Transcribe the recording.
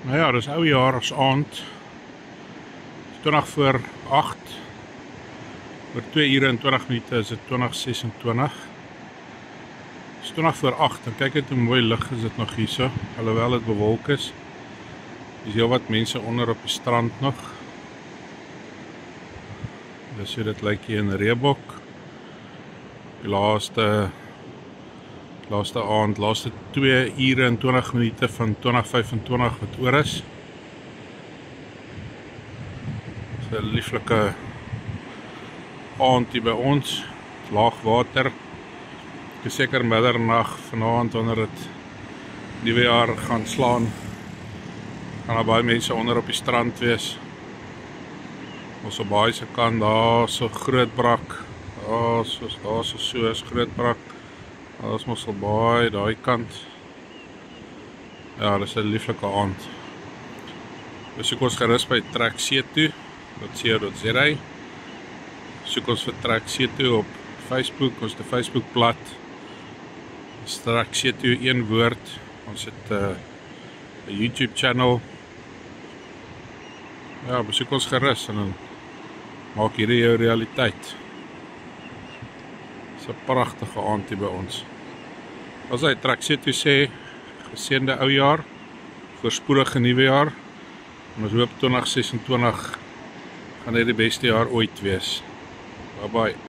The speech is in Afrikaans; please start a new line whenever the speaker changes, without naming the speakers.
Nou ja, dis oujaars aand, 20 voor 8, oor 2 ure en 20 minute is dit 2026. Dis 20 voor 8, en kyk net hoe mooi lig is dit nog hierso, alhoewel dit bewolk is. Dis heel wat mense onder op die strand nog. Dis hoe dit lyk hier in Reebok. Die laaste aand, laaste 2 ure en 20 minute van 2025 wat oor is. Dis 'n lieflike aand hier by ons, laag water. Ek is seker middernag vanaand wanneer dit nuwe jaar gaan slaan, gaan daar baie mense onder op die strand wees. Ons op baie se kant, daar so Grootbrak, daar so Grootbrak. Daar is mos al baie daai kant. Ja, dis 'n lieflike aand. Besoek ons gerus by Trek C2.co.za. Soek ons vir Trek C2 op Facebook, ons het 'n Facebookblad. Trek C2 een woord. Ons het 'n YouTube channel. Ja, besoek ons gerus en dan maak hierdie jou realiteit. Dis 'n pragtige aand hier by ons. As hy Trek C2 sê, geseënde oujaar, voorspoedige nuwe jaar. En ons hoop 2026 gaan dit die beste jaar ooit wees. Bye bye.